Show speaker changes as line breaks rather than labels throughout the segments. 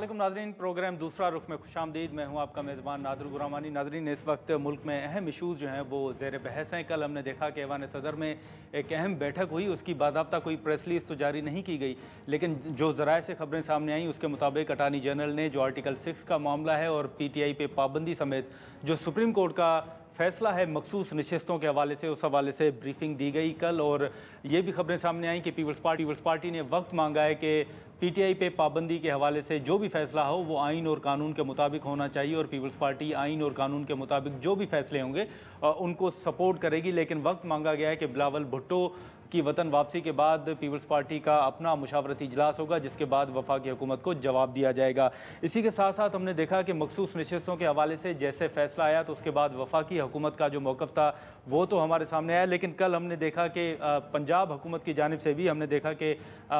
अस्सलाम वालेकुम नाज़रीन, प्रोग्राम दूसरा रुख में खुशामदीद। मैं हूं आपका मेज़बान नादिर गुरामानी। नाज़रीन, इस वक्त मुल्क में अहम इशूज़ जो हैं वो ज़ेर बहस हैं। कल हमने देखा कि ऐवान सदर में एक अहम बैठक हुई, उसकी बाज़ाब्ता कोई प्रेस रिलीज़ तो जारी नहीं की गई, लेकिन जो ज़राए से खबरें सामने आई उसके मुताबिक अटार्नी जनरल ने जो आर्टिकल 6 का मामला है और PTI पे पाबंदी समेत जो सुप्रीम कोर्ट का फैसला है मखसूस नशस्तों के हवाले से, उस हवाले से ब्रीफिंग दी गई कल। और ये भी खबरें सामने आई कि पीपल्स पार्टी ने वक्त मांगा है कि PTI पे पाबंदी के हवाले से जो भी फैसला हो वो आइन और कानून के मुताबिक होना चाहिए, और पीपल्स पार्टी आइन और कानून के मुताबिक जो भी फैसले होंगे उनको सपोर्ट करेगी। लेकिन वक्त मांगा गया है कि बिलावल भुट्टो की वतन वापसी के बाद पीपल्स पार्टी का अपना मुशावरती इजलास होगा, जिसके बाद वफाकी हुकूमत को जवाब दिया जाएगा। इसी के साथ साथ हमने देखा कि मखसूस नशस्तों के हवाले से जैसे फैसला आया तो उसके बाद वफाकी हुकूमत का जो मौक़िफ़ था वो तो हमारे सामने आया, लेकिन कल हमने देखा कि पंजाब हुकूमत की जानिब से भी हमने देखा कि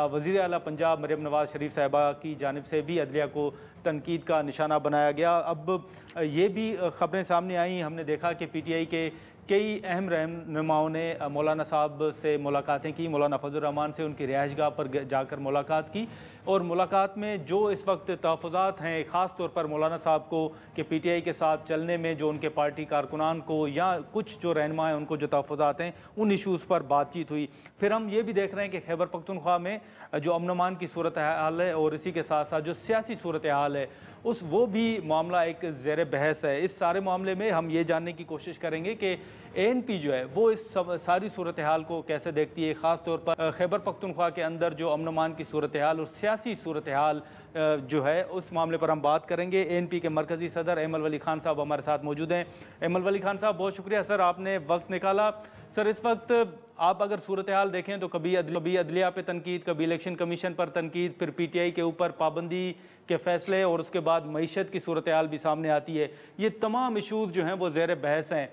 वज़ीर आला पंजाब मरियम नवाज़ शरीफ साहिबा की जानिब से भी अदलिया को तनकीद का निशाना बनाया गया। अब ये भी खबरें सामने आई, हमने देखा कि PTI के कई अहम रहनुमाओं ने मौलाना साहब से मुलाकातें की, मौलाना फजल रहमान से उनकी रिहाइशगाह पर जाकर मुलाकात की, और मुलाकात में जो इस वक्त तहफ़्फ़ुज़ात हैं ख़ास तौर पर मौलाना साहब को कि PTI के साथ चलने में जो उनके पार्टी कारकुनान को या कुछ जो रहनुमा हैं उनको जो तहफ़्फ़ुज़ात हैं उन इशूज़ पर बातचीत हुई। फिर हम ये भी देख रहे हैं कि खैबर पख्तूनख्वा में जो अमन अमान की सूरत हाल है और इसी के साथ साथ जो सियासी सूरत हाल है वो भी मामला एक ज़ेर बहस है। इस सारे मामले में हम ये जानने की कोशिश करेंगे कि ANP जो है वो इस सारी सूरत हाल को कैसे देखती है, ख़ास तौर पर खैबर पख्तूनख्वा के अंदर जो अमन अमान की सूरत हाल और सियासी सूरत हाल जो है उस मामले पर हम बात करेंगे। ANP के मरकज़ी सदर अहमद वली खान साहब हमारे साथ मौजूद हैं। अहमद वली खान साहब, बहुत शुक्रिया सर, आपने वक्त निकाला। सर, इस वक्त आप अगर सूरत हाल देखें तो कभी अदलिया पे तनकीद, कभी इलेक्शन कमीशन पर तनकीद, फिर PTI के ऊपर पाबंदी के फैसले और उसके बाद मईशत की सूरत हाल भी सामने आती है। ये तमाम इशूज़ जो हैं वो ज़ेर बहस हैं।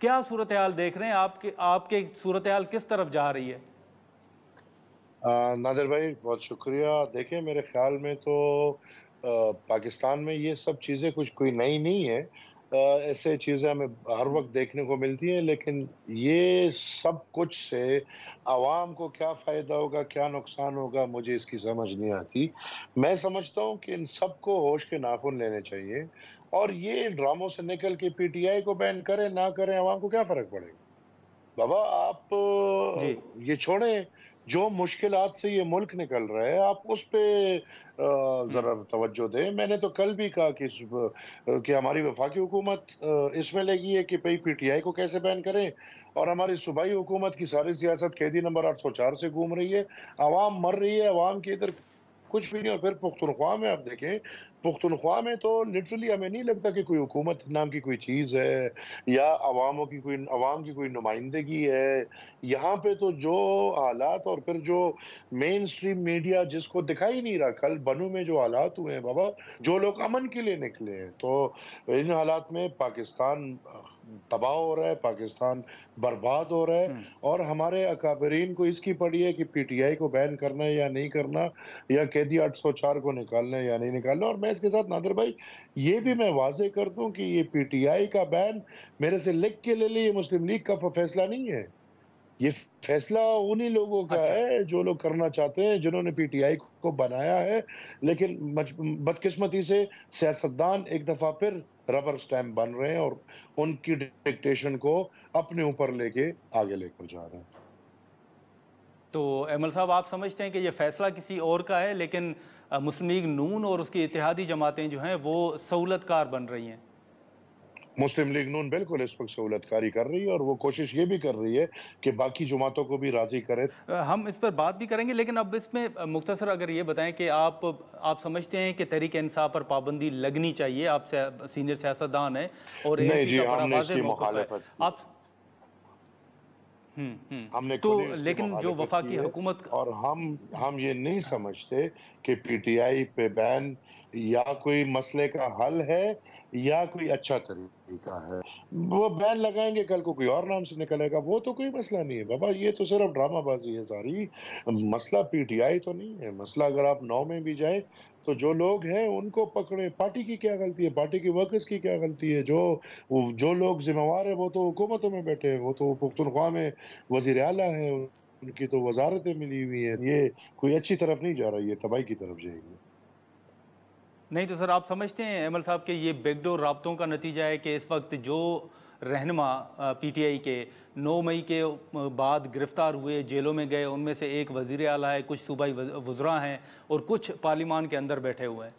क्या सूरत हाल देख रहे हैं आपके सूरत हाल किस तरफ जा रही है?
नादिर भाई, बहुत शुक्रिया। देखें, मेरे ख्याल में तो पाकिस्तान में ये सब चीज़ें कुछ कोई नई नहीं है। ऐसे चीज़ें हमें हर वक्त देखने को मिलती हैं, लेकिन ये सब कुछ से आवाम को क्या फ़ायदा होगा, क्या नुकसान होगा, मुझे इसकी समझ नहीं आती। मैं समझता हूँ कि इन सबको होश के नाखून लेने चाहिए, और ये ड्रामों से निकल के PTI को बैन करें ना करें, आवाम को क्या फ़र्क पड़ेगा? बाबा, आप
जी।
ये छोड़ें, जो मुश्किलात से ये मुल्क निकल रहा है, आप उस पे ज़रा तवज्जो दें। मैंने तो कल भी कहा कि कि हमारी वफाकी हुकूमत इसमें लगी है कि भई PTI को कैसे बैन करें, और हमारी सूबाई हुकूमत की सारी सियासत कैदी नंबर 804 से घूम रही है। अवाम मर रही है, अवाम की इधर कुछ भी नहीं। और फिर पुख्तनख्वा में आप देखें, पुख्तनख्वा में तो लिटरली हमें नहीं लगता कि कोई हुकूमत नाम की कोई चीज़ है, या अवाम की कोई नुमाइंदगी है। यहाँ पे तो जो हालात, और फिर जो मेन स्ट्रीम मीडिया जिसको दिखाई नहीं रहा, कल बनू में जो हालात हुए हैं बाबा, जो लोग अमन के लिए निकले हैं, तो इन हालात में पाकिस्तान तबाह हो रहा है, पाकिस्तान बर्बाद हो रहा है। और हमारे अकाबरीन को इसकी पड़ी है कि PTI को बैन करना है या नहीं करना, या कैदी 804 को निकालना है या नहीं निकालना। और मैं इसके साथ नादिर भाई ये भी मैं वाज़ेह कर दूं कि ये PTI का बैन मेरे से लिख के ले लिए, मुस्लिम लीग का फैसला नहीं है। ये फैसला उन्हीं लोगों का
अच्छा।
है जो लोग करना चाहते हैं, जिन्होंने PTI को बनाया है। लेकिन बदकिस्मती से सियासतदान एक दफा फिर रबर स्टैम्प बन रहे हैं, और उनकी डिक्टेशन को अपने ऊपर लेके आगे लेकर जा रहे हैं।
तो अमल साहब, आप समझते हैं कि ये फैसला किसी और का है, लेकिन मुस्लिम लीग नून और उसकी इत्तेहादी जमातें जो हैं वो सहूलतकार बन रही हैं?
मुस्लिम लीग नून बिल्कुल इस वक्त सहूलतकारी कर रही है, और वो कोशिश ये भी कर रही है कि बाकी जमातों को भी राजी करे।
हम इस पर बात भी करेंगे, लेकिन अब इसमें मुख्तसर अगर ये बताएं कि आप समझते हैं कि तहरीक इंसाफ पर पाबंदी लगनी चाहिए? आप सीनियर सियासतदान हैं और
नहीं
ANP
जी,
का बड़ा
हमने
वाज़ेह
इसकी
मौक़िफ़ है।
मुखालफत की है।
आप
हमने
तो
खुद ही इसकी
लेकिन जो
मुखालफत की
वफाकी
है,
हुकूमत।
और हम ये नहीं समझते कि PTI पे बैन या कोई मसले का हल है, या कोई अच्छा तरीका है। वो बैन लगाएंगे, कल को कोई और नाम से निकलेगा, वो तो कोई मसला नहीं है बाबा। ये तो सिर्फ ड्रामाबाजी है सारी। मसला PTI तो नहीं है। मसला अगर आप 9 में भी जाए तो जो लोग हैं उनको पकड़े। पार्टी की क्या गलती है, पार्टी के वर्कर्स की क्या गलती है? जो लोग जिम्मेवार है वो तो हुकूमतों में बैठे हैं, वो तो पुख्तनख्वा में वज़ीर आला हैं, उनकी तो वज़ारतें मिली हुई हैं। ये कोई अच्छी तरफ नहीं जा रहा, ये तबाही की तरफ जाएगी।
नहीं तो सर आप समझते हैं अमल साहब के ये बैकडोर राब्तों का नतीजा है कि इस वक्त जो रहनुमा पीटीआई के 9 मई के बाद गिरफ्तार हुए, जेलों में गए, उनमें से एक वज़ीर आला है, कुछ सूबाई वज़रा हैं और कुछ पार्लिमान के अंदर बैठे हुए हैं।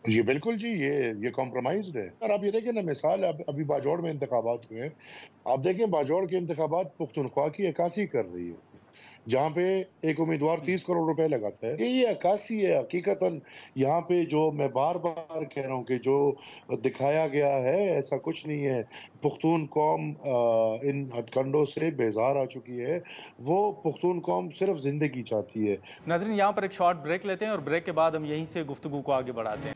जी, बिल्कुल जी, ये कॉम्प्रोमाइज़्ड है। और आप ये देखिए ना, मिसाल अब अभी बाजौड़ में इंतखाबात हुए हैं। आप देखें बाजौड़ के इंतखाबात पुख्तनख्वा की अक्कासी कर रही है, जहाँ पे एक उम्मीदवार 30 करोड़ रुपए लगाता है। ये अक्कासी है हकीकतन। यहाँ पे जो मैं बार-बार कह रहा हूँ कि जो दिखाया गया है, ऐसा कुछ नहीं है। पुख्तून कौम इन हथकंडों से बेज़ार आ चुकी है। वो पुख्तून कौम सिर्फ़ ज़िंदगी चाहती है।
नाज़रीन, यहाँ पर एक शॉर्ट ब्रेक लेते हैं और ब्रेक के बाद हम यहीं से गुफ्तगू को आगे बढ़ाते हैं।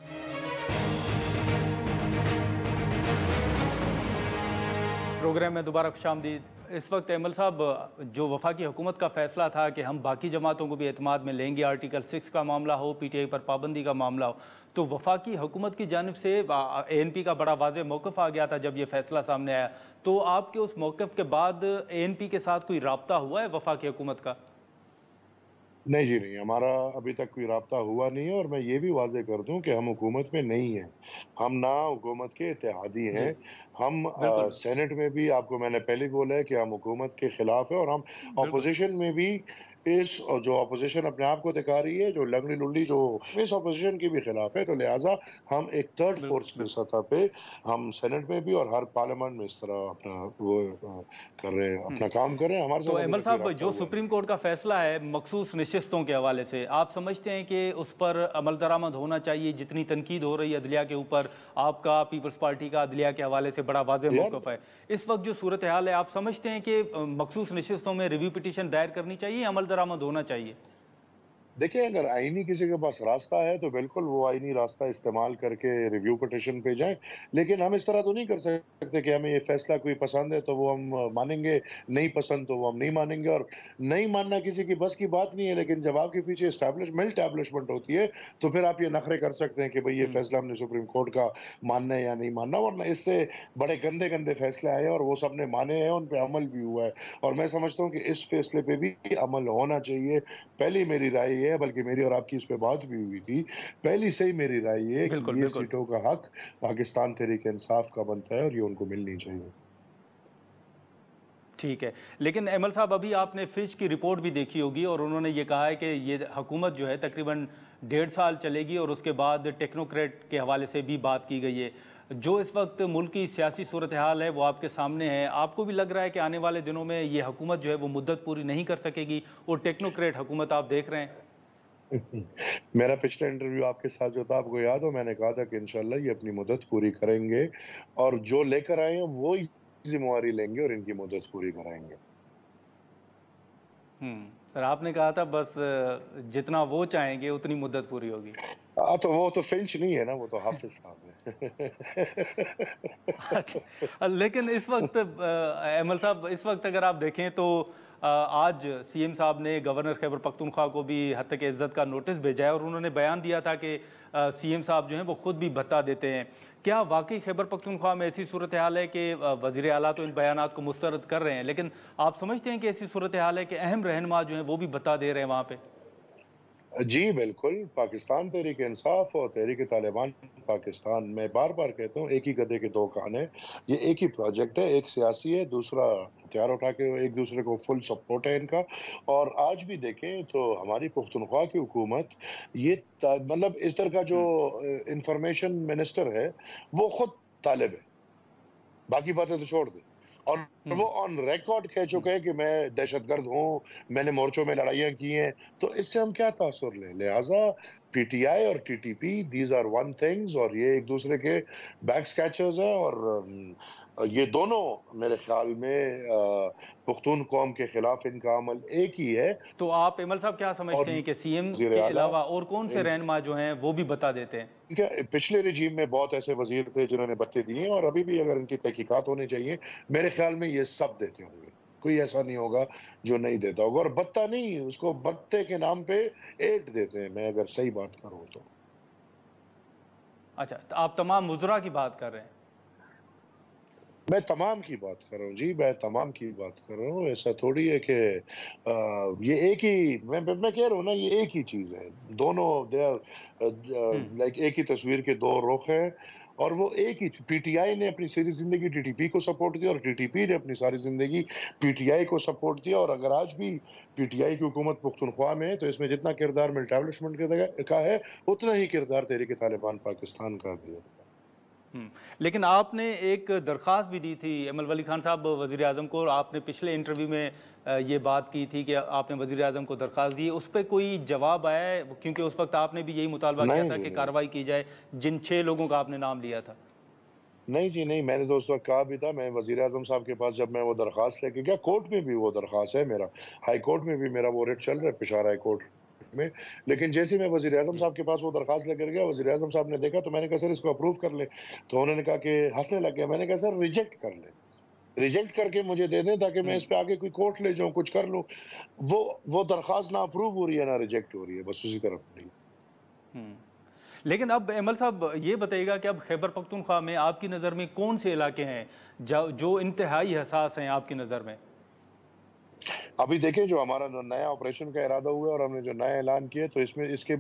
प्रोग्राम में दोबारा खुशामदीद। इस वक्त अमल साहब, जो वफाकी हुकूमत का फैसला था कि हम बाकी जमातों को भी एतमाद में लेंगे, आर्टिकल 6 का मामला हो, पीटीआई पर पाबंदी का मामला हो, तो वफाकी हुकूमत की जानिब से एएनपी का बड़ा वाज़ेह मौक़िफ़ आ गया था जब ये फैसला सामने आया। तो आपके उस मौक़िफ़ के बाद एएनपी के साथ कोई राब्ता हुआ है वफाकी हुकूमत का?
नहीं जी, नहीं, हमारा अभी तक कोई राब्ता हुआ नहीं है और मैं ये भी वाज़ेह कर दूँ कि हम हुकूमत में नहीं हैं। हम ना हुकूमत के इत्तेहादी
जी,
हैं। हम
बिल्कुल,
सेनेट में भी आपको मैंने पहले ही बोला है कि हम हुकूमत के खिलाफ हैं और हम
बिल्कुल।
ऑपोज़िशन में भी इस जो ऑपोज़िशन अपने आप को दिखा रही है, जो लंगड़ी-लुल्ली जो इस ऑपोज़िशन के भी खिलाफ है, तो लिहाज़ा हम एक थर्ड
बिल्कुल,
फ़ोर्स की
बिल्कुल।
सतह पे हम सेनेट में भी और हर पार्लियामेंट में इस तरह अपना वो कर रहे हैं,
हुँ।
अपना काम कर रहे हैं। हमारे
तो
साथ अभी
अमल
तक कोई
साहब,
राब्ता
जो
हुआ नहीं
सुप्रीम
है।
कोर्ट का फैसला है मखसूस नशिस्तों के हवाले से, आप समझते हैं कि उस पर अमल दरामद होना चाहिए? जितनी तनकीद हो रही है अदलिया के ऊपर, आपका पीपल्स पार्टी का अदलिया के हवाले से बड़ा वाज़ेह
यार
मौक़िफ़ है। इस वक्त जो सूरत हाल है, आप समझते हैं कि मखसूस नशिस्तों में रिव्यू पिटीशन दायर करनी चाहिए या अमल दरामद होना चाहिए?
देखिए, अगर आईनी किसी के पास रास्ता है, तो बिल्कुल वो आईनी रास्ता इस्तेमाल करके रिव्यू पिटीशन पे जाएँ। लेकिन हम इस तरह तो नहीं कर सकते कि हमें ये फैसला कोई पसंद है, तो वो हम मानेंगे, नहीं पसंद तो वो हम नहीं मानेंगे और नहीं मानना किसी की बस की बात नहीं है। लेकिन जब आपके पीछे एस्टैब्लिशमेंट होती है, तो फिर आप ये नखरे कर सकते हैं कि भई ये
हुँ,
फैसला हमने सुप्रीम कोर्ट का मानना है या नहीं मानना। वरना इससे बड़े गंदे-गंदे फैसले आए हैं और वो सबने माने हैं, उन पे अमल भी हुआ है। और मैं समझता हूँ कि इस फैसले पे भी अमल होना चाहिए। पहली मेरी राय ये है, बल्कि मेरी और आपकी इस पे बात भी हुई थी। पहली से ही मेरी राय ये है कि
बिल्कुल,
ये
बिल्कुल।
सीटों का हक पाकिस्तान तहरीक-ए-इंसाफ का बनता है और ये उनको मिलनी चाहिए।
ठीक है। लेकिन अमल साहब, अभी आपने फ़िश की रिपोर्ट भी देखी होगी और उन्होंने ये कहा है कि ये हुकूमत जो है तकरीबन 1.5 साल चलेगी और उसके बाद टेक्नोक्रेट के हवाले से भी बात की गई है। जो इस वक्त मुल्क की सियासी सूरत हाल है वो आपके सामने है। आपको भी लग रहा है कि आने वाले दिनों में ये हुकूमत जो है वो मुद्दत पूरी नहीं कर सकेगी और टेक्नोक्रेट हुकूमत आप देख रहे हैं?
मेरा पिछला इंटरव्यू आपके साथ जो था, आपको याद हो, मैंने कहा था कि इंशाल्लाह ये अपनी मुद्दत पूरी करेंगे और जो लेकर आए हैं वो ही ज़िम्मेवारी लेंगे और इनकी मुद्दत पूरी कराएँगे।
सर आपने कहा था बस जितना वो चाहेंगे उतनी मुद्दत पूरी होगी।
तो वो तो फ़िंच नहीं है ना, वो तो हाफ़िज़ साहब हैं।
अच्छा, लेकिन इस वक्त अमल साहब, इस वक्त अगर आप देखें तो आज सीएम साहब ने गवर्नर खैबर पख्तूनख्वा को भी हत्या के इज्जत का नोटिस भेजा है और उन्होंने बयान दिया था कि सीएम साहब जो हैं वो खुद भी भत्ता देते हैं। क्या वाकई खैबर पख्तूनख्वा में ऐसी सूरत हाल है कि वज़ीर आला तो इन बयानात को मुस्तरद कर रहे हैं, लेकिन आप समझते हैं कि ऐसी सूरत हाल है कि अहम रहनुमा जो हैं वो भी भत्ता दे रहे हैं वहाँ पे?
जी, बिल्कुल, पाकिस्तान तहरीक-ए-इंसाफ और तहरीक-ए-तालिबान पाकिस्तान, मैं बार-बार कहता हूँ, एक ही गधे के 2 कान हैं। ये एक ही प्रोजेक्ट है, एक सियासी है, दूसरा हथियार उठा के एक-दूसरे को फुल सपोर्ट है इनका। और आज भी देखें तो हमारी पुख्तनख्वा की हुकूमत ये मतलब इस तरह का जो
हुँ,
इन्फॉर्मेशन मिनिस्टर है, वो खुद तालिब है। बाकी बातें तो छोड़ दें। और
हुँ,
वो ऑन रिकॉर्ड कह
हुँ।
चुके हैं कि मैं दहशतगर्द हूँ, मैंने मोर्चों में लड़ाइयाँ की हैं, तो इससे हम क्या तासुर लें? लिहाज़ा पीटीआई और TTP these are one things और ये एक-दूसरे के बैक स्केचर्स हैं और ये दोनों मेरे ख़्याल में पुख्तून कौम के खिलाफ इनका अमल एक ही है
तो आप इमल साहब क्या
और
समझते हैं कि सीएम
वज़ीर
के
आला
अलावा और कौन से
इन
रहनुमा जो हैं वो भी बता देते हैं?
इनके पिछले रिजीम में बहुत ऐसे वज़ीर थे जिन्होंने भत्ते दिए और अभी भी अगर इनकी तहकीकात होनी चाहिए, मेरे ख़्याल में ये सब देते होंगे। कोई ऐसा नहीं होगा जो नहीं देता होगा और भत्ता नहीं, उसको भत्ते के नाम पे ऐंठ देते हैं, मैं अगर सही बात करूँ तो।
अच्छा, तो आप तमाम वुज़रा की बात कर रहे हैं।
मैं तमाम की बात कर रहा हूँ जी, मैं तमाम की बात कर रहा हूँ। ऐसा थोड़ी है कि ये एक ही मैं कह रहा हूँ ना, ये एक ही चीज़ है। दोनों दे आर
हुँ,
लाइक एक ही तस्वीर के 2 रुख हैं और वो एक ही पीटीआई ने अपनी सारी ज़िंदगी टीटीपी को सपोर्ट दिया और टीटीपी ने अपनी सारी ज़िंदगी पीटीआई को सपोर्ट दिया और अगर आज भी पीटीआई की हुकूमत पुख्तनख्वा में है, तो इसमें जितना किरदार मिलिटेरिस्टमेंट का है, उतना ही किरदार तहरीक-ए-तालिबान पाकिस्तान का भी है।
हुँ। लेकिन आपने एक दरख़्वास्त भी दी थी एमल वली खान साहब वज़ीर-ए-आज़म को और आपने पिछले इंटरव्यू में ये बात की थी कि आपने वज़ीर-ए-आज़म को दरख़्वास्त दी है। उस पे कोई जवाब आया है? क्योंकि उस वक़्त आपने भी यही मुतालबा किया
नहीं
था
जी,
कि
नहीं।
कार्रवाई की जाए, जिन 6 लोगों का आपने नाम लिया था।
नहीं जी, नहीं, मैंने तो उस वक़्त कहा भी था, मैं वज़ीर-ए-आज़म साहब के पास जब मैं वो दरख़्वास्त लेके गया, कोर्ट में भी वो दरख़्वास्त है मेरा, हाई कोर्ट में भी मेरा वो रिट चल रहा है, पेशावर हाई कोर्ट में। लेकिन जैसे ही मैं वज़ीर-ए-आज़म
जी।
साहब के पास वो दरख़्वास्त लेकर गया, वज़ीर-ए-आज़म साहब ने देखा, तो मैंने कहा, "सर, इसको अप्रूव कर लें।" तो उन्होंने कहा कि हँसने लग गए। मैंने कहा, "सर, रिजेक्ट कर लें। रिजेक्ट करके मुझे दे दें, ताकि मैं
हुँ,
इस पे आगे कोई कोर्ट ले जाऊँ, कुछ कर लूँ।" वो वो दरख़्वास्त ना अप्रूव हो रही है, ना रिजेक्ट हो रही है, बस उसी तरह खड़ी है।
हुँ। लेकिन अब एमल साहब ये बताइएगा कि अब खैबर पख्तूनख्वा में आपकी नज़र में कौन से इलाके हैं जो इंतहाई हसास हैं आपकी नज़र में?
अभी देखिए जो हमारा न नया ऑपरेशन का इरादा हुआ है और हमने जो नया ऐलान किया तो इसमें इसके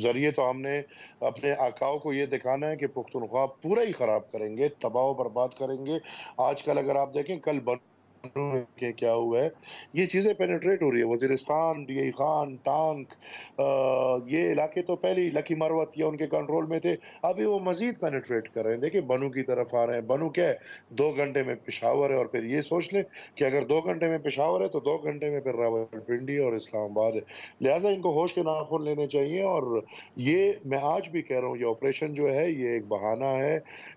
ज़रिए तो हमने अपने आकाओं को ये दिखाना है कि पुख्तनख्वा पूरा ही ख़राब करेंगे, तबाह व बर्बाद करेंगे। आजकल अगर आप देखें कल बनू में के क्या हुआ है, ये चीज़ें पेनिट्रेट हो रही है। वज़ीरिस्तान, डीआई खान, टांक ये इलाके तो पहले ही लकी मरवत या उनके कंट्रोल में थे, अभी वो मज़ीद पेनिट्रेट कर रहे हैं। देखिए बनू की तरफ आ रहे हैं, बनू क्या है 2 घंटे में पेशावर है और फिर ये सोच लें कि अगर 2 घंटे में पेशावर है, तो 2 घंटे में फिर रावलपिंडी और इस्लामाबाद है। लिहाज़ा इनको होश के नाखून लेने चाहिए और ये मैं आज भी कह रहा हूँ, ये ऑपरेशन जो है, ये एक बहाना है।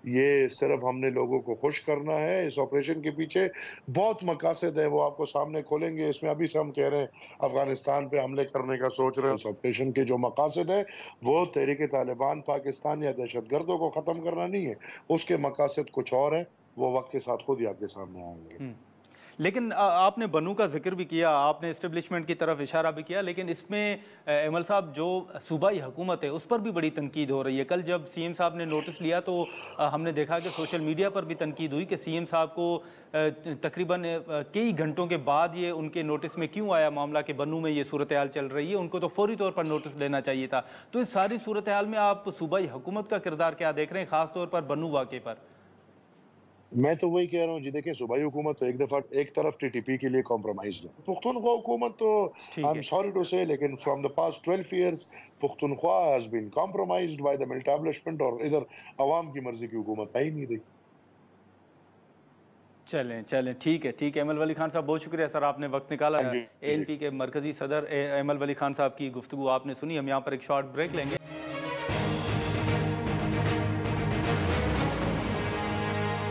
ये सिर्फ़ हमने लोगों को खुश करना है। इस ऑपरेशन के पीछे बहुत मकासद है, वो आपको सामने खोलेंगे। इसमें अभी से हम कह रहे हैं, अफ़गानिस्तान पे हमले करने का सोच रहे हैं। इस ऑपरेशन के जो मकासद हैं, वो तहरीक-ए-तालिबान पाकिस्तान या दहशतगर्दों को ख़त्म करना नहीं है। उसके मकासद कुछ और हैं, वो वक़्त के साथ खुद ही आपके सामने आएँगे।
हुँ। लेकिन आपने बनू का ज़िक्र भी किया, आपने एस्टेब्लिशमेंट की तरफ इशारा भी किया, लेकिन इसमें एमल साहब जो सूबाई हुकूमत है, उस पर भी बड़ी तनकीद हो रही है। कल जब सीएम साहब ने नोटिस लिया तो हमने देखा कि सोशल मीडिया पर भी तनकीद हुई कि सीएम साहब को तकरीबन कई घंटों के बाद ये उनके नोटिस में क्यों आया मामला कि बनू में ये सूरत-ए-हाल चल रही है, उनको तो फौरी तौर पर नोटिस लेना चाहिए था। तो इस सारी सूरत-ए-हाल में आप सूबाई हुकूमत का किरदार क्या देख रहे हैं, ख़ास तौर पर बनू वाक़े पर?
मैं तो वही कह रहा हूँ जी, देखिए सूबाई हुकूमत तो एक तरफ टीटीपी के लिए कॉम्प्रोमाइज़्ड है। पुख्तनख्वा हुकूमत तो आई
ठीक
एम
है।
सॉरी टू से लेकिन from the past 12 years Pakhtunkhwa has been compromised by the establishment और इधर अवाम की मर्ज़ी की हुकूमत आ ही नहीं रही।
चलें, चलें, ठीक है। अमल वली खान साहब बहुत शुक्रिया सर आपने वक़्त निकाला।
Thank you ji.
एएनपी के मरकज़ी सदर अमल वली खान साहब की गुफ्तगू आपने सुनी। हम यहाँ पर एक शॉर्ट ब्रेक लेंगे।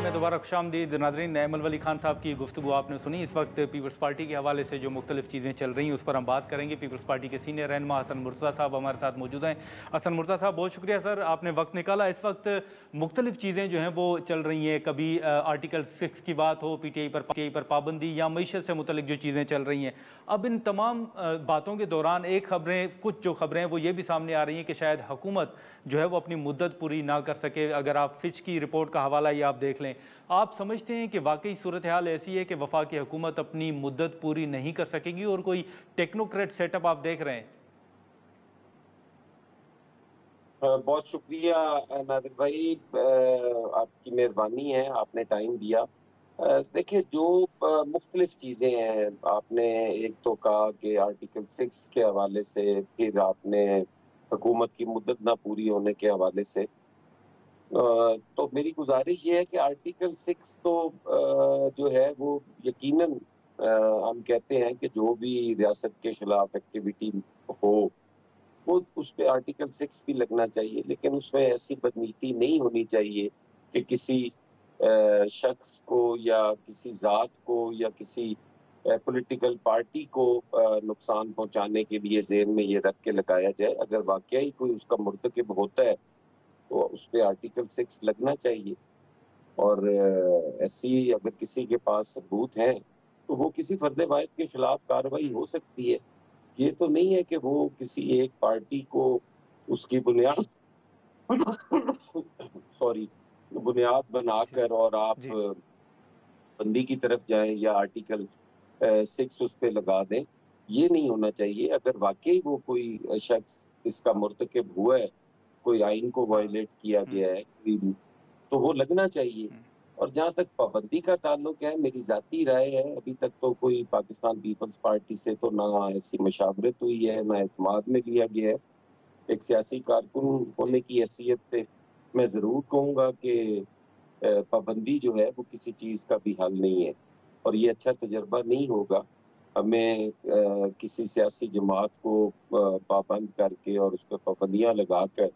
मैं दोबारा खुशामदीद नाज़रीन। अमल वली खान साहब की गुफ्तगू आपने सुनी। इस वक्त पीपल्स पार्टी के हवाले से जो मुख्तलिफ चीज़ें चल रही हैं उस पर हम बात करेंगे। पीपल्स पार्टी के सीनियर रहनुमा हसन मुर्तज़ा साहब हमारे साथ मौजूद हैं। हसन मुर्तज़ा साहब बहुत शुक्रिया सर आपने वक्त निकाला। इस वक्त मुख्तलिफ चीज़ें जो हैं वो चल रही हैं, कभी आर्टिकल 6 की बात हो, पीटीआई पर पाबंदी या मीशत से मुतलिक जो चीज़ें चल रही हैं। अब इन तमाम बातों के दौरान कुछ जो खबरें हैं वो ये भी सामने आ रही हैं कि शायद हुकूमत जो है वो अपनी मुद्दत पूरी ना कर सके। अगर आप फिच की रिपोर्ट का हवाला ये आप देख लें, आप समझते हैं कि वाकई सूरत हाल ऐसी है कि वफाकी हुकूमत अपनी मुद्दत पूरी नहीं कर सकेगी और कोई टेक्नोक्रेट सेटअप आप देख रहे हैं?
बहुत शुक्रिया नादिर भाई, आपकी मेहरबानी है, आपने टाइम दिया। देखिए जो मुख्तलिफ चीज़ें हैं, आपने एक तो कहा कि आर्टिकल 6 के हवाले से, फिर आपने हुकूमत की मुद्दत ना पूरी होने के हवाले से। तो मेरी गुज़ारिश ये है कि आर्टिकल 6 तो जो है वो यकीनन हम कहते हैं कि जो भी रियासत के खिलाफ एक्टिविटी हो, वो उस पे आर्टिकल 6 भी लगना चाहिए, लेकिन उसमें ऐसी बदनीति नहीं होनी चाहिए कि किसी शख्स को या किसी ज़ात को या किसी पॉलिटिकल पार्टी को नुकसान पहुँचाने के लिए ज़हन में ये रख के लगाया जाए। अगर वाक़ई ही कोई उसका मुर्तकिब होता है, तो उस पे आर्टिकल 6 लगना चाहिए और ऐसी अगर किसी के पास सबूत हैं, तो वो किसी फ़र्द वाहिद के खिलाफ कार्रवाई
हुँ,
हो सकती है। ये तो नहीं है कि वो किसी एक पार्टी को उसकी बुनियाद सॉरी बुनियाद
जी,
बनाकर और आप
जी।
बंदी की तरफ जाएँ या आर्टिकल 6 उस पे लगा दें, ये नहीं होना चाहिए। अगर वाक़ई वो कोई शख्स इसका मुर्तकिब हुआ है, कोई आइन को
हाँ।
वायलेट किया
हुँ,
गया है, तो वो लगना चाहिए।
हुँ।
और जहाँ तक पाबंदी का ताल्लुक है, मेरी ज़ाती राय है, अभी तक तो कोई पाकिस्तान पीपल्स पार्टी से तो ना ऐसी मशावरत हुई है, ना एतमाद में लिया गया है। एक सियासी कारकुन होने
जी।
की हैसियत से मैं ज़रूर कहूँगा कि पाबंदी जो है वो किसी चीज़ का भी हल नहीं है और ये अच्छा तजुर्बा नहीं होगा। हमें किसी सियासी जमात को पाबंद करके और उस पे पाबंदियाँ लगाकर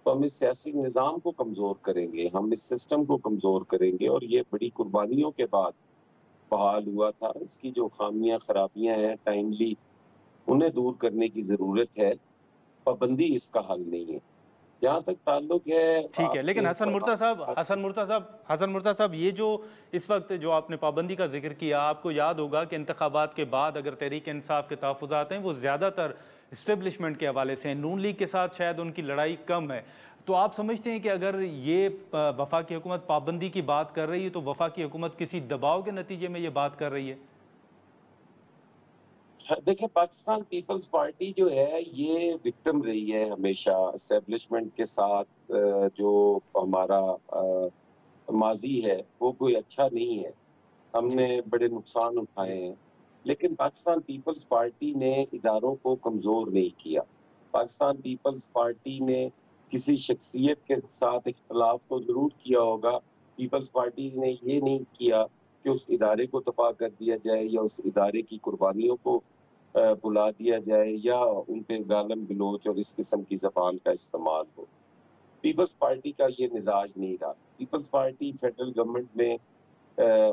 तो हम इस सियासी निज़ाम को कमज़ोर करेंगे, हम इस सिस्टम को कमज़ोर करेंगे और ये बड़ी कुर्बानियों के बाद बहाल हुआ था। इसकी जो ख़ामियाँ, ख़राबियाँ हैं टाइमली उन्हें दूर करने की ज़रूरत है, पाबंदी इसका हल नहीं है। जहाँ तक ताल्लुक है
ठीक है, लेकिन
आपके सवाल का
हसन मुर्तज़ा साहब, ये जो इस वक़्त जो आपने पाबंदी का ज़िक्र किया, आपको याद होगा कि इंतखाबात के बाद अगर तहरीक-ए-इंसाफ के तहफ़्फ़ुज़ात हैं, वो ज़्यादातर एस्टेब्लिशमेंट के हवाले से हैं। नून लीग के साथ शायद उनकी लड़ाई कम है। तो आप समझते हैं कि अगर ये वफ़ाकी हुकूमत पाबंदी की बात कर रही है, तो वफ़ाकी हुकूमत किसी दबाव के नतीजे में ये बात कर रही है?
देखिए, पाकिस्तान पीपल्स पार्टी जो है, ये विक्टिम रही है हमेशा एस्टेब्लिशमेंट के साथ जो हमारा माज़ी है, वो कोई अच्छा नहीं है। हमने
जी,
बड़े नुकसान
जी।
उठाए हैं, लेकिन पाकिस्तान पीपल्स पार्टी ने इदारों को कमज़ोर नहीं किया। पाकिस्तान पीपल्स पार्टी ने किसी शख्सियत के साथ इख्तिलाफ तो ज़रूर किया होगा, पीपल्स पार्टी ने ये नहीं किया कि उस इदारे को तबाह कर दिया जाए या उस इदारे की कुर्बानियों को बुला दिया जाए या उन पे गालम-गलोच और इस किस्म की ज़बान का इस्तेमाल हो। पीपल्स पार्टी का ये मिज़ाज नहीं रहा। पीपल्स पार्टी फेडरल गवर्नमेंट में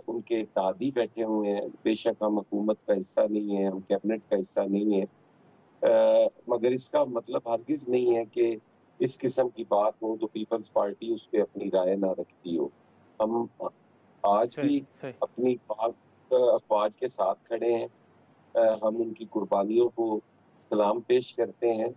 उनके इत्तेहादी बैठे हुए हैं। बेशक हम हुकूमत का हिस्सा नहीं है, हम कैबिनेट का हिस्सा नहीं है। मगर इसका मतलब हरगिज़ नहीं है कि इस किस्म की बात हो तो पीपल्स पार्टी उस पे अपनी राय ना रखती हो। हम आज
सही,
भी
सही।
अपनी पाक अफ़वाज के साथ खड़े हैं। हम उनकी कुर्बानियों को सलाम पेश करते हैं।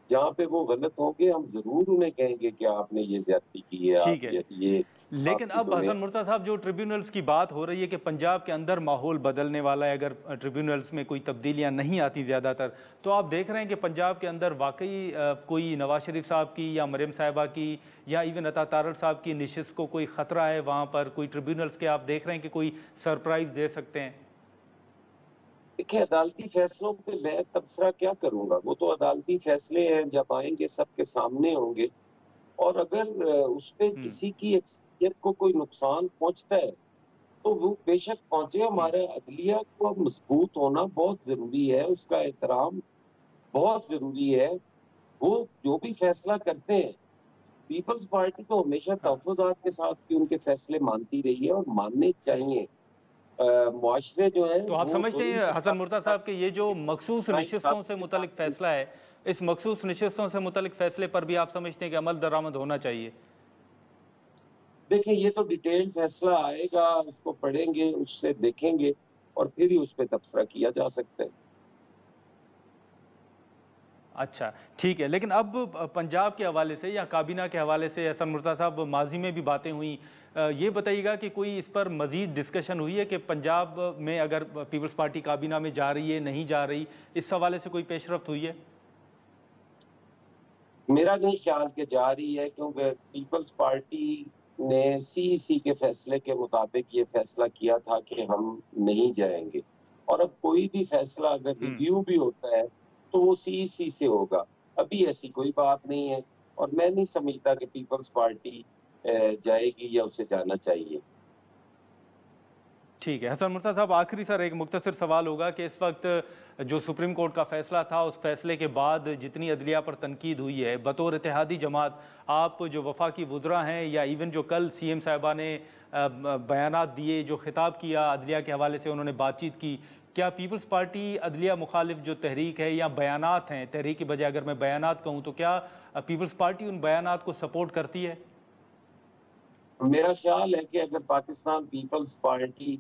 जहाँ पे वो गलत होंगे हम ज़रूर उन्हें कहेंगे कि आपने ये ज़्यादती की है, आप
ठीक है।
ये
लेकिन
आपकी
अब
दुनिया
हसन मुर्तज़ा साहब, जो ट्रिब्यूनल्स की बात हो रही है कि पंजाब के अंदर माहौल बदलने वाला है अगर ट्रिब्यूनल्स में कोई तब्दीलियां नहीं आती ज़्यादातर, तो आप देख रहे हैं कि पंजाब के अंदर वाकई कोई नवाज शरीफ साहब की या मरियम साहिबा की या इवन अता तारड़ साहब की नशिस्त को कोई ख़तरा है? वहाँ पर कोई ट्रिब्यूनल्स के आप देख रहे हैं कि कोई सरप्राइज़ दे सकते हैं?
देखिए, अदालती फैसलों पे मैं तबसरा क्या करूँगा? वो तो अदालती फैसले हैं, जब आएँगे सबके सामने होंगे और अगर उसपे
हुँ,
किसी की शख्सियत को कोई नुकसान पहुँचता है, तो वो बेशक पहुँचे।
हुँ।
हमारे अदलिया को मज़बूत होना बहुत ज़रूरी है, उसका एहतराम बहुत ज़रूरी है। वो जो भी फैसला करते हैं, पीपल्स पार्टी तो हमेशा
हाँ।
तहफ़्फ़ुज़ात के साथ भी उनके फैसले मानती रही है और मानने
सही।
चाहिए। मुआशरे जो हैं,
तो आप
वो
समझते
जुल्म
हैं
के
हसन
साथ
मुर्तज़ा साहब कि ये जो मखसूस नशिस्तों से मुतल्लिक
साथ
फ़ैसला है, इस मखसूस नशिस्तों से मुतल्लिक फ़ैसले पर भी आप समझते हैं कि अमल दरामद होना चाहिए?
देखिए, ये तो डिटेल्ड फैसला आएगा, उसको पढ़ेंगे, उससे देखेंगे और फिर ही उस पे तबसरा किया जा सकता है।
अच्छा, ठीक है। लेकिन अब पंजाब के हवाले से या काबीना के हवाले से हसन मुर्तज़ा साहब, माज़ी में भी बातें हुई। ये बताइएगा कि कोई इस पर मज़ीद डिस्कशन हुई है कि पंजाब में अगर पीपल्स पार्टी काबीना में जा रही है, नहीं जा रही, इस हवाले से कोई पेशरफ़्त हुई है?
मेरा नहीं ख्याल कि जा रही है क्योंकि पीपल्स पार्टी ने सीईसी के फैसले के मुताबिक ये फैसला किया था कि हम नहीं जाएँगे और अब कोई भी फैसला अगर
हुँ।
रिव्यू भी होता है, तो वो सीईसी से होगा। अभी ऐसी कोई बात नहीं है और मैं नहीं समझता कि पीपल्स पार्टी जाएगी या उसे जाना चाहिए।
ठीक है। हसन मुर्तज़ा साहब, आखिरी सर एक मुख्तसर सवाल होगा कि इस वक्त जो सुप्रीम कोर्ट का फ़ैसला था, उस फ़ैसले के बाद जितनी अदलिया पर तनकीद हुई है, बतौर इत्तेहादी जमात, आप जो वफाकी वुज़रा हैं या इवन जो कल सीएम साहिबा ने बयानात दिए, जो खिताब किया अदलिया के हवाले से उन्होंने बातचीत की, क्या पीपल्स पार्टी अदलिया मुखालिफ जो तहरीक है या बयानात हैं, तहरीक की बजाय अगर मैं बयानात कहूँ, तो क्या पीपल्स पार्टी उन बयानात को सपोर्ट करती है?
मेरा ख्याल है कि अगर पाकिस्तान पीपल्स पार्टी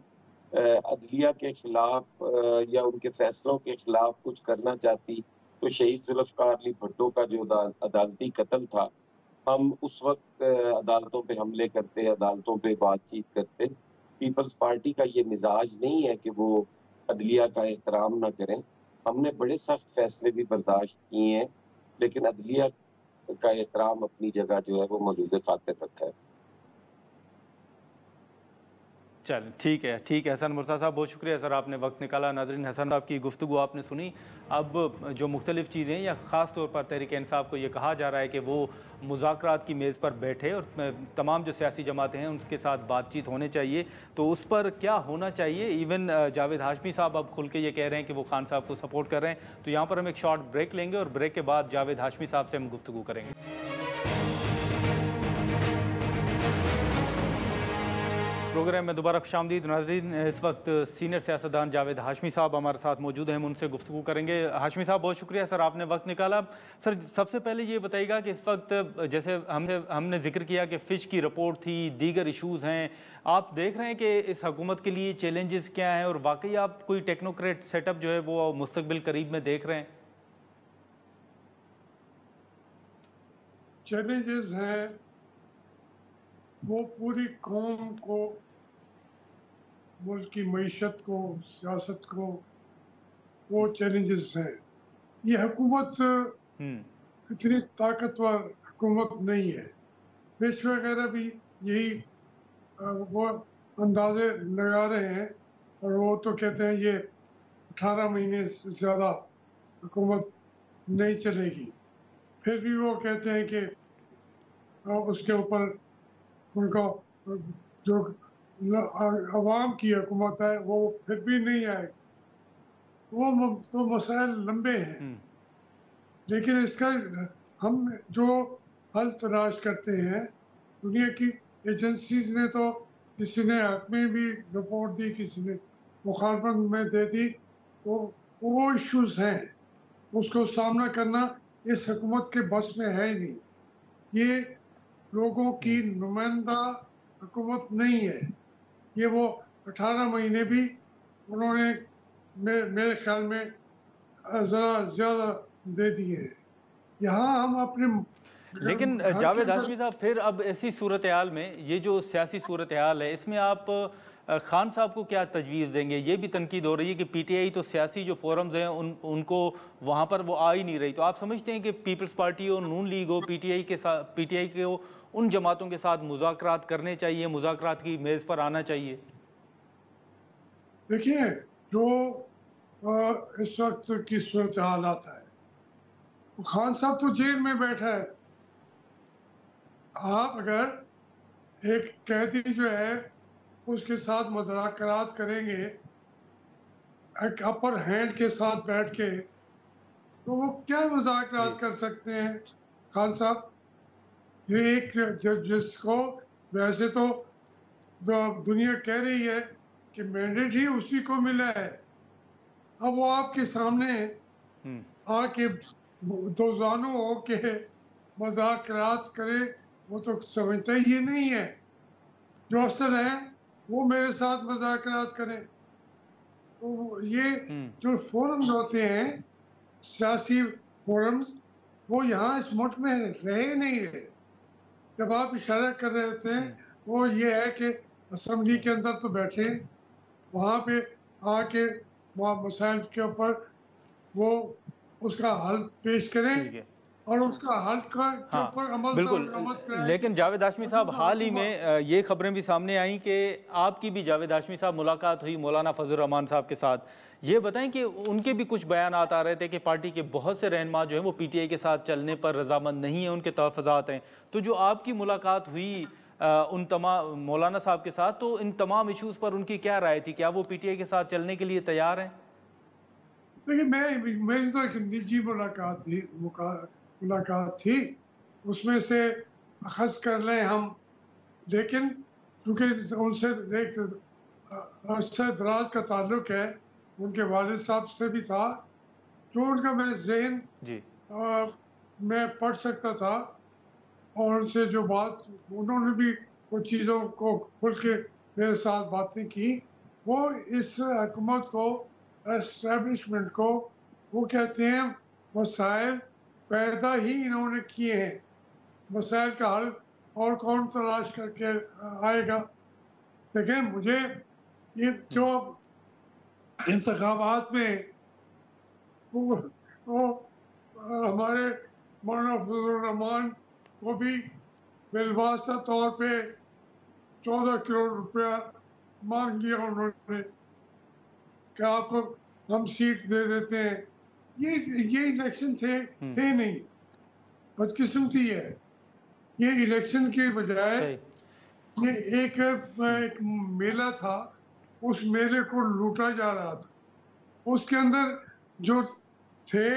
अदलिया के खिलाफ या उनके फैसलों के खिलाफ कुछ करना चाहती, तो शहीद जुल्फ़िकार अली भुट्टो का जो अदालती कत्ल था, हम उस वक्त अदालतों पे हमले करते, अदालतों पे बातचीत करते। पीपल्स पार्टी का ये मिजाज नहीं है कि वो अदलिया का एहतराम ना करें। हमने बड़े सख्त फैसले भी बर्दाश्त किए हैं, लेकिन अदलिया का एहतराम अपनी जगह जो है वो मलूज़ खातिर रखा है।
चल ठीक है हसन मुर्तज़ा साहब, बहुत शुक्रिया सर, आपने वक्त निकाला। नाज़रीन, हसन साहब की गुफ्तगू आपने सुनी। अब जो मुख्तलिफ़ चीज़ें या ख़ास तौर पर तहरीक इंसाफ को ये कहा जा रहा है कि वो मुज़ाकरात की मेज़ पर बैठे और तमाम जो सियासी जमातें हैं उनके साथ बातचीत होने चाहिए, तो उस पर क्या होना चाहिए। इवन जावेद हाशमी साहब अब खुल के ये कह रहे हैं कि वो खान साहब को सपोर्ट कर रहे हैं। तो यहाँ पर हम एक शॉर्ट ब्रेक लेंगे और ब्रेक के बाद जावेद हाशमी साहब से हम गुफ्तगू करेंगे। प्रोग्राम में दोबारा खुशामदीद। नाज़रीन, इस वक्त सीनियर सियासतदान जावेद हाशमी साहब हमारे साथ मौजूद हैं, हम उनसे गुफ्तगू करेंगे। हाशमी साहब, बहुत शुक्रिया सर, आपने वक्त निकाला। सर, सबसे पहले ये बताइएगा कि इस वक्त जैसे हमने जिक्र किया कि फ़िश की रिपोर्ट थी, दीगर इशूज़ हैं, आप देख रहे हैं कि इस हुकूमत के लिए चैलेंजेस क्या हैं और वाकई आप कोई टेक्नोक्रेट सेटअप जो है वो मुस्तकबिल करीब में देख रहे हैं?
चैलेंजेस हैं, वो पूरी कौम को, मुल्क की मईशत को, सियासत को, वो चैलेंजेस हैं। ये हुकूमत इतनी ताकतवर हुकूमत नहीं है। फिश वगैरह भी यही वो अंदाजे लगा रहे हैं और वो तो कहते हैं ये 18 महीने से ज़्यादा हुकूमत नहीं चलेगी। फिर भी वो कहते हैं कि उसके ऊपर उनका जो अवाम की हुकूमत है वो फिर भी नहीं आएगी। वो तो मसाइल लंबे हैं, लेकिन इसका हम जो हल तलाश करते हैं, दुनिया की एजेंसीज ने तो किसी ने हक में भी रिपोर्ट दी, किसी ने मुखालफत में दे दी, तो वो इश्यूज हैं, उसको सामना करना इस हुकूमत के बस में है ही नहीं। ये लोगों की नुमाइंदा हुकूमत नहीं है। ये वो 18 महीने भी उन्होंने मेरे ख्याल में ज़रा ज़्यादा दे दिए हैं। यहाँ हम अपने
लेकिन जावेद हाशमी साहब, फिर अब ऐसी सूरत हाल में, ये जो सियासी सूरत हाल है, इसमें आप खान साहब को क्या तजवीज़ देंगे? ये भी तनकीद हो रही है कि पीटीआई तो सियासी जो फोरम्स हैं उनको वहाँ पर वो आ ही नहीं रही। तो आप समझते हैं कि पीपल्स पार्टी हो, नून लीग हो, पीटीआई के हो, उन जमातों के साथ मुज़ाकरात करने चाहिए, मुज़ाकरात की मेज़ पर आना चाहिए?
देखिए, जो इस वक्त की सूरत हालात है, खान साहब तो जेल में बैठा है। आप अगर एक कैदी जो है उसके साथ मुज़ाकरात करेंगे एक अपर हैंड के साथ बैठ के, तो वो क्या मुज़ाकरात कर सकते हैं खान साहब? ये एक जिसको वैसे तो दुनिया कह रही है कि मैंडेट ही उसी को मिला है, अब वो आपके सामने आके दो जानों हो के मुज़ाकरात करे, वो तो समझता ही ये नहीं है। जो असल है वो मेरे साथ मुज़ाकरात करें। तो ये जो फोरम्स होते हैं, सियासी फोरम्स, वो यहाँ इस मुल्क में रहे नहीं रहे। जब आप इशारा कर रहे होते हैं, वो ये है कि असम्बली के अंदर तो बैठे, वहाँ पे आके वहाँ मसाइल के ऊपर वो उसका हल पेश करें और उसका हल के ऊपर अमल
बिल्कुल। लेकिन जावेद हाशमी साहब, हाल ही में ये खबरें भी सामने आई कि आपकी भी जावेद हाशमी साहब मुलाकात हुई मौलाना फजल रहमान साहब के साथ। ये बताएं कि उनके भी कुछ बयान आ रहे थे कि पार्टी के बहुत से रहनुमा जो हैं वो पीटीआई के साथ चलने पर रजामंद नहीं है, उनके तहफ़्फ़ुज़ात हैं। तो जो आपकी मुलाकात हुई उन तमाम मौलाना साहब के साथ, तो इन तमाम इशूज़ पर उनकी क्या राय थी? क्या वो पीटीआई के साथ चलने के लिए तैयार हैं?
देखिए, मेरी तो एक निजी मुलाकात थी, उसमें से अखज़ कर लें हम, लेकिन क्योंकि उनसे एक अरसा दराज का ताल्लुक है, उनके वालिद साहब से भी था, जो उनका मैं ज़हन मैं पढ़ सकता था और उनसे जो बात उन्होंने भी कुछ चीज़ों को खुल के मेरे साथ बातें की। वो इस हुकूमत को, एस्टेब्लिशमेंट को, वो कहते हैं मसाइल पैदा ही इन्होंने किए हैं, मसाइल का हल और कौन तलाश करके आएगा। देखें, मुझे ये जो इंतखाबात में वो हमारे मौलाना फजलुर रहमान को भी बिलवास्ता तौर पे 14 करोड़ रुपया मांग लिया उन्होंने कि आपको हम सीट दे देते हैं। ये इलेक्शन थे नहीं, बदकिस्मती है। ये इलेक्शन के बजाय ये एक मेला था, उस मेले को लूटा जा रहा था। उसके अंदर जो थे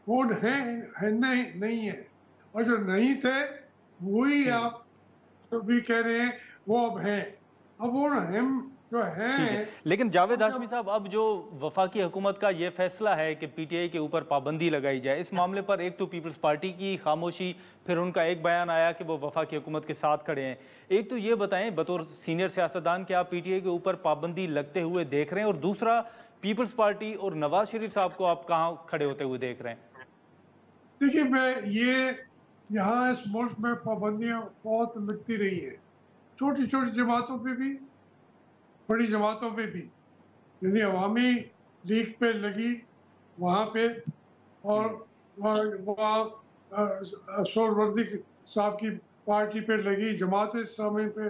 वो नहीं है, और जो नहीं थे वही आप भी कह रहे हैं वो अब हैं। अब वो हम जो हैं।
लेकिन जावेद हाशमी साहब, अब जो वफाकी हुकूमत का ये फैसला है कि पीटीआई के ऊपर पाबंदी लगाई जाए, इस मामले पर एक तो पीपल्स पार्टी की खामोशी, फिर उनका एक बयान आया कि वो वफाकी हुकूमत के साथ खड़े हैं। एक तो ये बताएं बतौर सीनियर सियासतदान कि आप पीटीआई के ऊपर पाबंदी लगते हुए देख रहे हैं, और दूसरा पीपल्स पार्टी और नवाज शरीफ साहब को आप कहाँ खड़े होते हुए देख रहे हैं?
देखिए, मैं यहाँ इस मुल्क में पाबंदियाँ बहुत लगती रही है, छोटी छोटी जमातों पे भी, बड़ी जमातों पे भी। यदि अवामी लीग पे लगी वहाँ पे, और वहाँ सोहरावर्दी साहब की पार्टी पे लगी, जमात इस्लामी पे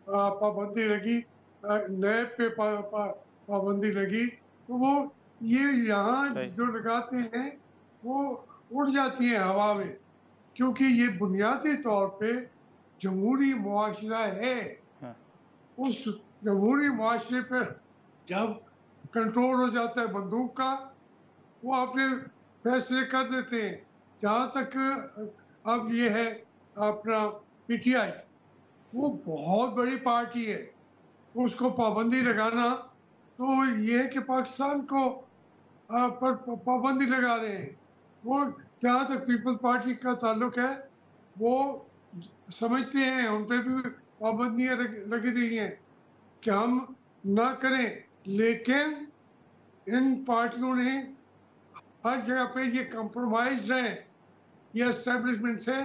पाबंदी लगी, नैब पे पाबंदी लगी, तो वो ये यहाँ जो लगाते हैं वो उड़ जाती है हवा में, क्योंकि ये बुनियादी तौर पे जमहूरी मुआशरा है। उस जमहूरी मुआशरे पर जब कंट्रोल हो जाता है बंदूक का, वो अपने फैसले कर देते हैं। जहाँ तक अब ये है अपना पीटीआई, वो बहुत बड़ी पार्टी है, उसको पाबंदी लगाना तो ये है कि पाकिस्तान को पर पाबंदी लगा रहे हैं। वो जहाँ तक पीपल्स पार्टी का ताल्लुक है, वो समझते हैं उन पर भी पाबंदियाँ लगी रही हैं कि हम ना करें, लेकिन इन पार्टियों ने हर जगह पे ये कंप्रोमाइज रहे, ये एस्टेब्लिशमेंट से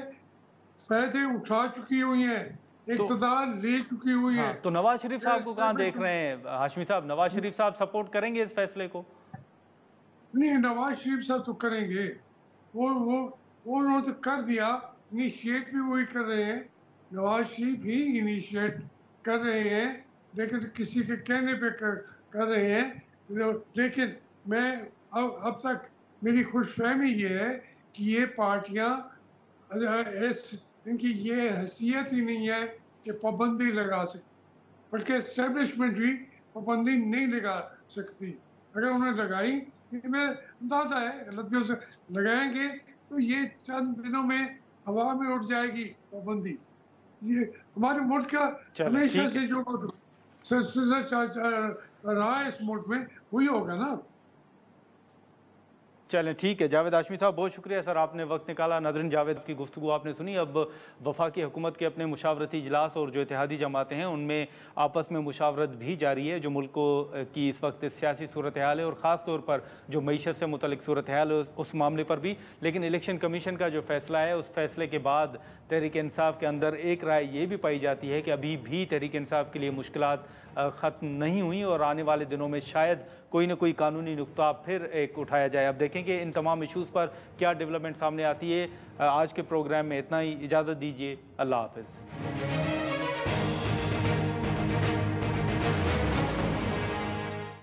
फायदे उठा चुकी हुई हैं, इक़्तिदार ले चुकी हुई है।
तो नवाज शरीफ साहब को कहाँ देख रहे हैं हाशमी साहब? नवाज शरीफ साहब सपोर्ट करेंगे इस फैसले को?
नहीं, नवाज शरीफ साहब तो करेंगे, वो उन्होंने तो कर दिया, इनिशिएट भी वही कर रहे हैं, नवाज शरीफ ही इनिशिएट कर रहे हैं, लेकिन किसी के कहने पे कर रहे हैं। लेकिन मैं अब तक मेरी खुशफहमी ये है कि ये पार्टियां, इनकी ये हैसियत ही नहीं है कि पाबंदी लगा सकती, बल्कि एस्टेब्लिशमेंट भी पाबंदी नहीं लगा सकती। अगर उन्होंने लगाई, मैं अंदाजा है गलत भी हो सकता, लगाएंगे तो ये चंद दिनों में हवा में उड़ जाएगी पाबंदी। ये हमारे मुल्क का हमेशा से जो रहा है इस मुल्क में, वही होगा ना।
चलें, ठीक है। जावेद हाशमी साहब, बहुत शुक्रिया सर, आपने वक्त निकाला। नाज़रीन, जावेद की गुफ्तगू आपने सुनी। अब वफाकी हुकूमत के अपने मुशावरती इजलास और जो इत्तेहादी जमातें हैं उनमें आपस में मुशावरत भी जारी है, जो मुल्क की इस वक्त सियासी सूरत हाल है और ख़ास तौर पर जो मईशत से मुतल्लिक सूरत हाल है उस मामले पर भी। लेकिन इलेक्शन कमीशन का जो फैसला है, उस फैसले के बाद तहरीक इंसाफ के अंदर एक राय ये भी पाई जाती है कि अभी भी तहरीक इंसाफ के लिए मुश्किलात ख़त्म नहीं हुई और आने वाले दिनों में शायद कोई ना कोई कानूनी नुक्ता फिर एक उठाया जाए। अब देखेंगे इन तमाम इशूज़ पर क्या डेवलपमेंट सामने आती है। आज के प्रोग्राम में इतना ही, इजाज़त दीजिए। अल्लाह हाफ़िज़।